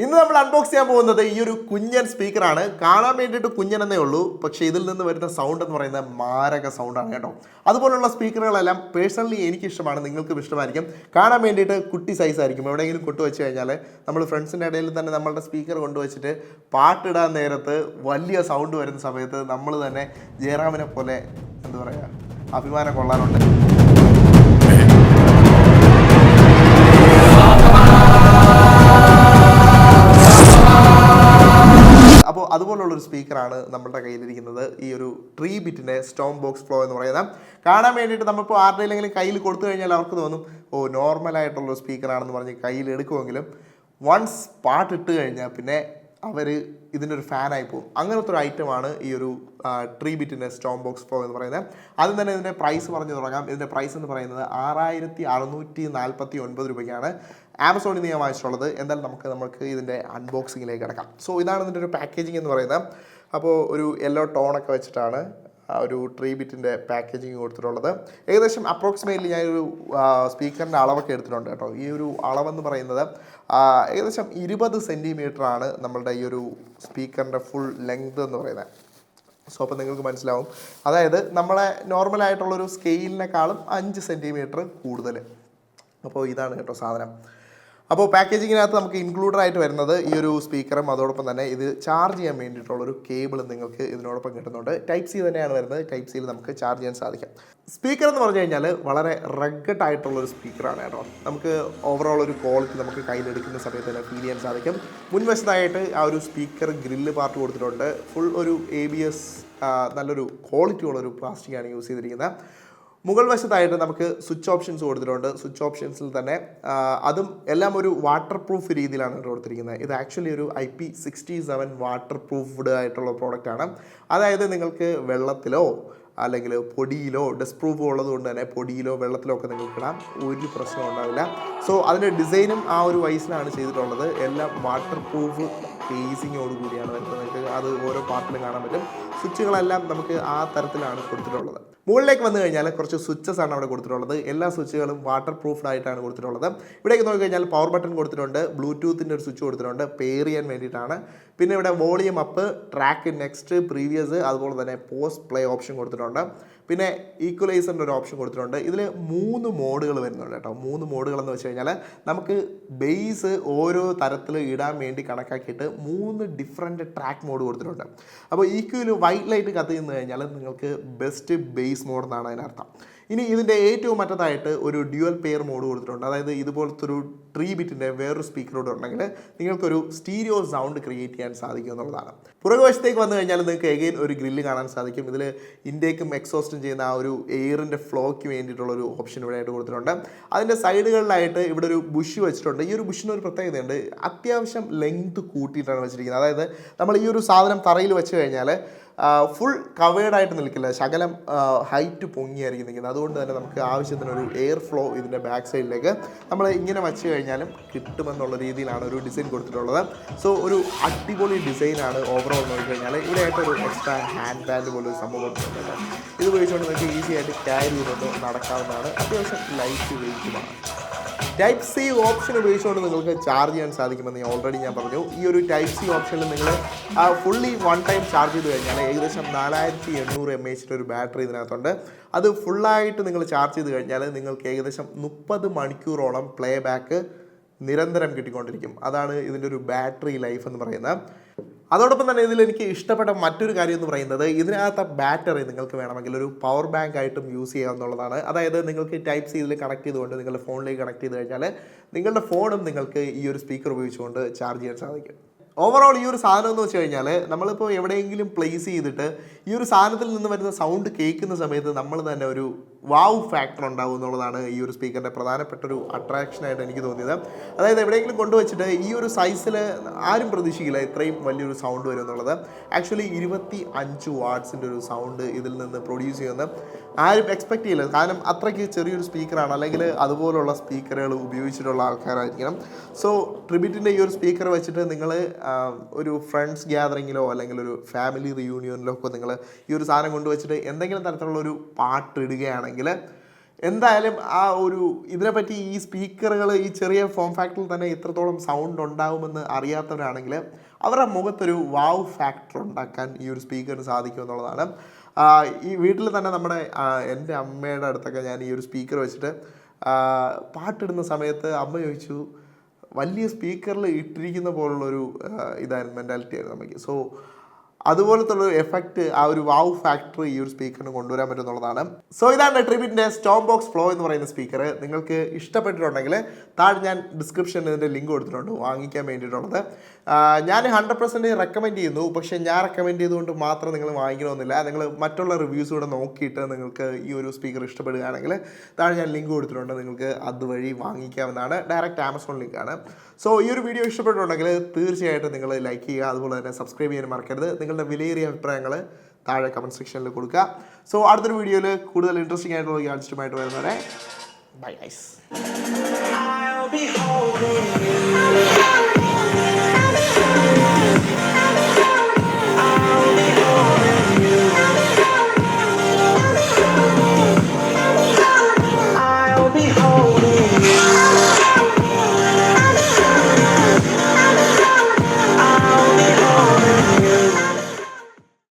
ഇന്ന് നമ്മൾ അൺബോക്സ് ചെയ്യാൻ പോകുന്നത് ഈ ഒരു കുഞ്ഞൻ സ്പീക്കറാണ്. കാണാൻ വേണ്ടിയിട്ട് കുഞ്ഞൻ എന്നേ ഉള്ളൂ, പക്ഷേ ഇതിൽ നിന്ന് വരുന്ന സൗണ്ട് എന്ന് പറയുന്നത് മാരക സൗണ്ടാണ് കേട്ടോ. അതുപോലുള്ള സ്പീക്കറുകളെല്ലാം പേഴ്സണലി എനിക്കിഷ്ടമാണ്, നിങ്ങൾക്കും ഇഷ്ടമായിരിക്കും. കാണാൻ വേണ്ടിയിട്ട് കുട്ടി സൈസ് ആയിരിക്കും. എവിടെയെങ്കിലും കൊണ്ടുവച്ച് കഴിഞ്ഞാൽ നമ്മൾ ഫ്രണ്ട്സിൻ്റെ ഇടയിൽ തന്നെ നമ്മളുടെ സ്പീക്കർ കൊണ്ടുവച്ചിട്ട് പാട്ടിടാൻ നേരത്ത് വലിയ സൗണ്ട് വരുന്ന സമയത്ത് നമ്മൾ തന്നെ ജയറാമിനെ പോലെ എന്താ പറയുക അഭിമാനം കൊള്ളാറുണ്ട്. അപ്പോൾ അതുപോലുള്ളൊരു സ്പീക്കറാണ് നമ്മുടെ കയ്യിലിരിക്കുന്നത്, ഈ ഒരു ട്രീ ബിറ്റിൻ്റെ സ്റ്റോം ബോക്സ് ഫ്ലോ എന്ന് പറയുന്നത്. കാണാൻ വേണ്ടിയിട്ട് നമ്മളിപ്പോൾ ആരുടെയെങ്കിലും കയ്യിൽ കൊടുത്തു കഴിഞ്ഞാൽ അവർക്ക് തോന്നും ഓ നോർമലായിട്ടുള്ളൊരു സ്പീക്കറാണെന്ന് പറഞ്ഞ് കയ്യിൽ എടുക്കുമെങ്കിലും വൺസ് പാട്ടിട്ട് കഴിഞ്ഞാൽ പിന്നെ അവർ ഇതിനൊരു ഫാനായി പോകും. അങ്ങനത്തെ ഒരു ഐറ്റമാണ് ഈ ഒരു ട്രീ ബിറ്റിൻ്റെ സ്റ്റോം ബോക്സ് ഫ്ലോ എന്ന് പറയുന്നത്. ആദ്യം തന്നെ ഇതിൻ്റെ പ്രൈസ് പറഞ്ഞു തുടങ്ങാം. ഇതിൻ്റെ പ്രൈസ് എന്ന് പറയുന്നത് 6649 രൂപയ്ക്കാണ് ആമസോണിൽ നിന്ന് ഞാൻ വാങ്ങിച്ചിട്ടുള്ളത്. എന്തായാലും നമുക്ക് ഇതിൻ്റെ അൺബോക്സിങ്ങിലേക്ക് കിടക്കാം. സോ ഇതാണ് ഇതിൻ്റെ ഒരു പാക്കേജിങ് എന്ന് പറയുന്നത്. അപ്പോൾ ഒരു യെല്ലോ ടോണൊക്കെ വെച്ചിട്ടാണ് ഒരു ട്രീ ബിറ്റിൻ്റെ പാക്കേജിങ് കൊടുത്തിട്ടുള്ളത്. ഏകദേശം അപ്രോക്സിമേറ്റ്ലി ഞാനൊരു സ്പീക്കറിൻ്റെ അളവൊക്കെ എടുത്തിട്ടുണ്ട് കേട്ടോ. ഈ ഒരു അളവെന്ന് പറയുന്നത് ഏകദേശം 20 സെൻറ്റിമീറ്ററാണ് നമ്മളുടെ ഈ ഒരു സ്പീക്കറിൻ്റെ ഫുൾ ലെങ്ത് എന്ന് പറയുന്നത്. സോ അപ്പോൾ നിങ്ങൾക്ക് മനസ്സിലാവും, അതായത് നമ്മളെ നോർമലായിട്ടുള്ളൊരു സ്കെയിലിനേക്കാളും 5 സെൻറ്റിമീറ്റർ കൂടുതൽ. അപ്പോൾ ഇതാണ് കേട്ടോ സാധനം. അപ്പോൾ പാക്കേജിങ്ങിനകത്ത് നമുക്ക് ഇൻക്ലൂഡഡ് ആയിട്ട് വരുന്നത് ഈ ഒരു സ്പീക്കറും അതോടൊപ്പം തന്നെ ഇത് ചാർജ് ചെയ്യാൻ വേണ്ടിയിട്ടുള്ളൊരു കേബിൾ നിങ്ങൾക്ക് ഇതിനോടൊപ്പം കിട്ടുന്നുണ്ട്. ടൈപ്പ് സി തന്നെയാണ് വരുന്നത്. ടൈപ്പ് സിയിൽ നമുക്ക് ചാർജ് ചെയ്യാൻ സാധിക്കും. സ്പീക്കർ എന്ന് പറഞ്ഞു കഴിഞ്ഞാൽ വളരെ റഗ്ഗഡ് ആയിട്ടുള്ളൊരു സ്പീക്കറാണ് കേട്ടോ. നമുക്ക് ഓവറോൾ ഒരു ക്വാളിറ്റി നമുക്ക് കയ്യിലെടുക്കുന്ന സമയത്ത് തന്നെ ഫീൽ ചെയ്യാൻ സാധിക്കും. മുൻവശത്തായിട്ട് ആ ഒരു സ്പീക്കർ ഗ്രില്ല് പാർട്ട് കൊടുത്തിട്ടുണ്ട്. ഫുൾ ഒരു ABS നല്ലൊരു ക്വാളിറ്റി ഉള്ളൊരു പ്ലാസ്റ്റിക്കാണ് യൂസ് ചെയ്തിരിക്കുന്നത്. മുകൾ വശത്തായിട്ട് നമുക്ക് സ്വിച്ച് ഓപ്ഷൻസ് കൊടുത്തിട്ടുണ്ട്. സ്വിച്ച് ഓപ്ഷൻസിൽ തന്നെ അതും എല്ലാം ഒരു വാട്ടർ പ്രൂഫ് രീതിയിലാണ് കൊടുത്തിരിക്കുന്നത്. ഇത് ആക്ച്വലി ഒരു IP67 വാട്ടർ പ്രൂഫ്ഡ് ആയിട്ടുള്ള പ്രോഡക്റ്റാണ്. അതായത് നിങ്ങൾക്ക് വെള്ളത്തിലോ അല്ലെങ്കിൽ പൊടിയിലോ ഡസ്റ്റ് പ്രൂഫ് ഉള്ളതുകൊണ്ട് തന്നെ പൊടിയിലോ വെള്ളത്തിലോ ഒക്കെ നിങ്ങൾക്ക് ഇടാം, ഒരു പ്രശ്നം ഉണ്ടാവില്ല. സോ അതിൻ്റെ ഡിസൈനും ആ ഒരു വൈസിലാണ് ചെയ്തിട്ടുള്ളത്. എല്ലാം വാട്ടർ പ്രൂഫ് കേസിങ്ങോട് കൂടിയാണ് വരുന്നത്. നിങ്ങൾക്ക് അത് ഓരോ പാർട്ടിലും കാണാൻ പറ്റും. സ്വിച്ചുകളെല്ലാം നമുക്ക് ആ തരത്തിലാണ് കൊടുത്തിട്ടുള്ളത്. മുകളിലേക്ക് വന്നു കഴിഞ്ഞാൽ കുറച്ച് സ്വിച്ചസ് ആണ് അവിടെ കൊടുത്തിട്ടുള്ളത്. എല്ലാ സ്വിച്ചുകളും വാട്ടർ പ്രൂഫ്ഡ് ആയിട്ടാണ് കൊടുത്തിട്ടുള്ളത്. ഇവിടേക്ക് നോക്കിക്കഴിഞ്ഞാൽ പവർ ബട്ടൺ കൊടുത്തിട്ടുണ്ട്, ബ്ലൂടൂത്തിൻ്റെ ഒരു സ്വിച്ച് കൊടുത്തിട്ടുണ്ട് പെയർ ചെയ്യാൻ വേണ്ടിയിട്ടാണ്. പിന്നെ ഇവിടെ volume up, track next, previous, അതുപോലെ തന്നെ പോസ്റ്റ് പ്ലേ ഓപ്ഷൻ കൊടുത്തിട്ടുണ്ട്. പിന്നെ ഈക്വലൈസറിൻ്റെ ഒരു ഓപ്ഷൻ കൊടുത്തിട്ടുണ്ട്. ഇതിൽ 3 മോഡുകൾ വരുന്നുണ്ട് കേട്ടോ. 3 മോഡുകളെന്ന് വെച്ച് കഴിഞ്ഞാൽ നമുക്ക് ബേസ് ഓരോ തരത്തിൽ ഇടാൻ വേണ്ടി കണക്കാക്കിയിട്ട് 3 ഡിഫറെൻറ്റ് ട്രാക്ക് മോഡ് കൊടുത്തിട്ടുണ്ട്. അപ്പോൾ ഈക്വൽ വൈറ്റ് ലൈറ്റ് കത്തിന്ന് കഴിഞ്ഞാൽ നിങ്ങൾക്ക് ബെസ്റ്റ് ബേസ് മോഡ് എന്നാണ് അതിനർത്ഥം. ഇനി ഇതിൻ്റെ ഏറ്റവും മറ്റത്തായിട്ട് ഒരു ഡ്യുവൽ പെയർ മോഡ് കൊടുത്തിട്ടുണ്ട്. അതായത് ഇതുപോലത്തെ ഒരു ട്രീ ബിറ്റിൻ്റെ വേറൊരു സ്പീക്കറോട് ഉണ്ടെങ്കിൽ നിങ്ങൾക്കൊരു സ്റ്റീരിയോ സൗണ്ട് ക്രിയേറ്റ് ചെയ്യാൻ സാധിക്കും എന്നുള്ളതാണ്. പുറകുവശത്തേക്ക് വന്നു കഴിഞ്ഞാൽ നിങ്ങൾക്ക് എഗെയിൻ ഒരു ഗ്രില്ല് കാണാൻ സാധിക്കും. ഇതിൽ ഇൻടേക്കും എക്സോസ്റ്റും ചെയ്യുന്ന ആ ഒരു എയറിൻ്റെ ഫ്ലോയ്ക്ക് വേണ്ടിയിട്ടുള്ളൊരു ഓപ്ഷൻ ഇവിടെ ആയിട്ട് കൊടുത്തിട്ടുണ്ട്. അതിൻ്റെ സൈഡുകളിലായിട്ട് ഇവിടെ ഒരു ബുഷ് വെച്ചിട്ടുണ്ട്. ഈ ഒരു ബുഷിന് ഒരു പ്രത്യേകതയുണ്ട്, അത്യാവശ്യം ലെങ്ത് കൂട്ടിയിട്ടാണ് വെച്ചിരിക്കുന്നത്. അതായത് നമ്മൾ ഈ ഒരു സാധനം തറയിൽ വെച്ച് കഴിഞ്ഞാൽ ഫുൾ കവേർഡായിട്ട് നിൽക്കില്ല, ശകലം ഹൈറ്റ് പൊങ്ങിയായിരിക്കും നിൽക്കുന്നത്. അതുകൊണ്ട് തന്നെ നമുക്ക് ആവശ്യത്തിനൊരു എയർ ഫ്ലോ ഇതിൻ്റെ ബാക്ക് സൈഡിലേക്ക് നമ്മൾ ഇങ്ങനെ വച്ച് കഴിഞ്ഞാലും കിട്ടുമെന്നുള്ള രീതിയിലാണ് ഒരു ഡിസൈൻ കൊടുത്തിട്ടുള്ളത്. സോ ഒരു അടിപൊളി ഡിസൈനാണ് ഓവറോൾ നോക്കിക്കഴിഞ്ഞാൽ. ഇവിടെ ആയിട്ടൊരു എക്സ്ട്രാ ഹാൻഡ് ബാൻഡ് പോലൊരു സംഭവം കൊടുത്തിട്ടുണ്ട്. ഇത് ഉപയോഗിച്ചുകൊണ്ട് നിങ്ങൾക്ക് ഈസി ആയിട്ട് ക്യാരി ചെയ്തുകൊണ്ട് നടക്കാവുന്നതാണ്. അത്യാവശ്യം ലൈറ്റ് വെയ്റ്റുമാണ്. ടൈപ്പ് സി ഓപ്ഷൻ ഉപയോഗിച്ചുകൊണ്ട് നിങ്ങൾക്ക് ചാർജ് ചെയ്യാൻ സാധിക്കുമെന്ന് ഓൾറെഡി ഞാൻ പറഞ്ഞു. ഈ ഒരു ടൈപ്പ് സി ഓപ്ഷനിൽ നിങ്ങൾ ഫുള്ളി വൺ ടൈം ചാർജ് ചെയ്ത് കഴിഞ്ഞാൽ ഏകദേശം 4800 mAh ഒരു ബാറ്ററി ഇതിനകത്തുണ്ട്. അത് ഫുള്ളായിട്ട് നിങ്ങൾ ചാർജ് ചെയ്ത് കഴിഞ്ഞാൽ നിങ്ങൾക്ക് ഏകദേശം 30 മണിക്കൂറോളം പ്ലേ ബാക്ക് നിരന്തരം കിട്ടിക്കൊണ്ടിരിക്കും. അതാണ് ഇതിൻ്റെ ഒരു ബാറ്ററി ലൈഫ് എന്ന് പറയുന്നത്. അതോടൊപ്പം തന്നെ ഇതിൽ എനിക്ക് ഇഷ്ടപ്പെട്ട മറ്റൊരു കാര്യം എന്ന് പറയുന്നത് ഇതിനകത്ത് ബാറ്ററി നിങ്ങൾക്ക് വേണമെങ്കിൽ ഒരു പവർ ബാങ്ക് ആയിട്ടും യൂസ് ചെയ്യാവുന്നതാണ്. അതായത് നിങ്ങൾക്ക് ടൈപ്പ് സി ഇതിൽ കണക്ട് ചെയ്തുകൊണ്ട് നിങ്ങളുടെ ഫോണിലേക്ക് കണക്ട് ചെയ്ത് കഴിഞ്ഞാൽ നിങ്ങളുടെ ഫോണും നിങ്ങൾക്ക് ഈ ഒരു സ്പീക്കർ ഉപയോഗിച്ചുകൊണ്ട് ചാർജ് ചെയ്യാൻ സാധിക്കും. ഓവറോൾ ഈ ഒരു സാധനം എന്ന് വെച്ച് കഴിഞ്ഞാൽ നമ്മളിപ്പോൾ എവിടെയെങ്കിലും പ്ലേസ് ചെയ്തിട്ട് ഈ ഒരു സാധനത്തിൽ നിന്ന് വരുന്ന സൗണ്ട് കേൾക്കുന്ന സമയത്ത് നമ്മൾ തന്നെ ഒരു വാവ് ഫാക്ടർ ഉണ്ടാവും എന്നുള്ളതാണ് ഈ ഒരു സ്പീക്കറിൻ്റെ പ്രധാനപ്പെട്ട ഒരു അട്രാക്ഷനായിട്ട് എനിക്ക് തോന്നിയത്. അതായത് എവിടെയെങ്കിലും കൊണ്ടുവച്ചിട്ട് ഈ ഒരു സൈസിൽ ആരും പ്രതീക്ഷിക്കില്ല ഇത്രയും വലിയൊരു സൗണ്ട് വരും എന്നുള്ളത്. ആക്ച്വലി 25 വാട്ട്സിൻ്റെ ഒരു സൗണ്ട് ഇതിൽ നിന്ന് പ്രൊഡ്യൂസ് ചെയ്യുന്നത് ആരും എക്സ്പെക്റ്റ് ചെയ്യില്ല. കാരണം അത്രയ്ക്ക് ചെറിയൊരു സ്പീക്കറാണ്, അല്ലെങ്കിൽ അതുപോലുള്ള സ്പീക്കറുകൾ ഉപയോഗിച്ചിട്ടുള്ള ആൾക്കാരായിരിക്കണം. സോ ട്രിബിറ്റിൻ്റെ ഈ ഒരു സ്പീക്കർ വെച്ചിട്ട് നിങ്ങൾ ഒരു ഫ്രണ്ട്സ് ഗ്യാതറിങ്ങിലോ അല്ലെങ്കിൽ ഒരു ഫാമിലി റിയൂണിയനിലോ ഒക്കെ നിങ്ങൾ ഈ ഒരു സാധനം കൊണ്ടുവച്ചിട്ട് എന്തെങ്കിലും തരത്തിലുള്ളൊരു പാട്ട് ഇടുകയാണെങ്കിൽ എന്തായാലും ആ ഒരു ഇതിനെപ്പറ്റി ഈ സ്പീക്കറുകൾ ഈ ചെറിയ ഫോം ഫാക്ടറിൽ തന്നെ ഇത്രത്തോളം സൗണ്ട് ഉണ്ടാവുമെന്ന് അറിയാത്തവരാണെങ്കിൽ അവരുടെ മുഖത്തൊരു വാവ് ഫാക്ടർ ഉണ്ടാക്കാൻ ഈ ഒരു സ്പീക്കറിന് സാധിക്കും എന്നുള്ളതാണ്. ഈ വീട്ടിൽ തന്നെ എൻ്റെ അമ്മയുടെ അടുത്തൊക്കെ ഞാൻ ഈ ഒരു സ്പീക്കർ വെച്ചിട്ട് പാട്ടിടുന്ന സമയത്ത് അമ്മ ചോദിച്ചു, വലിയ സ്പീക്കറിൽ ഇട്ടിരിക്കുന്ന പോലുള്ളൊരു ഇതായിരുന്നു, മെൻറ്റാലിറ്റി ആയിരുന്നു അമ്മയ്ക്ക്. സോ അതുപോലത്തെ ഒരു എഫക്റ്റ്, ആ ഒരു വാവ് ഫാക്ടർ ഈ ഒരു സ്പീക്കറിന് കൊണ്ടുവരാൻ പറ്റുന്നുള്ളതാണ്. സോ ഇതാണ് ട്രിബിറ്റിൻ്റെ സ്റ്റോം ബോക്സ് ഫ്ലോ എന്ന് പറയുന്ന സ്പീക്കർ. നിങ്ങൾക്ക് ഇഷ്ടപ്പെട്ടിട്ടുണ്ടെങ്കിൽ താഴെ ഞാൻ ഡിസ്ക്രിപ്ഷനിൽ ഇതിൻ്റെ ലിങ്ക് കൊടുത്തിട്ടുണ്ട് വാങ്ങിക്കാൻ വേണ്ടിയിട്ടുള്ളത്. ഞാൻ 100% റെക്കമെൻഡ് ചെയ്യുന്നു. പക്ഷേ ഞാൻ റെക്കമെൻഡ് ചെയ്തുകൊണ്ട് മാത്രം നിങ്ങൾ വാങ്ങിക്കണമെന്നില്ല. നിങ്ങൾ മറ്റുള്ള റിവ്യൂസ് കൂടെ നോക്കിയിട്ട് നിങ്ങൾക്ക് ഈ ഒരു സ്പീക്കർ ഇഷ്ടപ്പെടുകയാണെങ്കിൽ താഴെ ഞാൻ ലിങ്ക് കൊടുത്തിട്ടുണ്ട്, നിങ്ങൾക്ക് അതുവഴി വാങ്ങിക്കാവുന്നതാണ്. ഡയറക്റ്റ് ആമസോൺ ലിങ്കാണ്. സോ ഈ ഒരു വീഡിയോ ഇഷ്ടപ്പെട്ടിട്ടുണ്ടെങ്കിൽ തീർച്ചയായിട്ടും നിങ്ങൾ ലൈക്ക് ചെയ്യുക, അതുപോലെ തന്നെ സബ്സ്ക്രൈബ് ചെയ്യാൻ മറക്കരുത്. നിങ്ങളുടെ വിലയേറിയ അഭിപ്രായങ്ങൾ താഴെ കമൻറ്റ് സെക്ഷനിൽ കൊടുക്കുക. സോ അടുത്തൊരു വീഡിയോയിൽ കൂടുതൽ ഇൻട്രസ്റ്റിംഗ് ആയിട്ടുള്ള ഗാഡ്ജറ്റുമായിട്ട് വരുന്നവരെ ബൈ ഗൈസ്.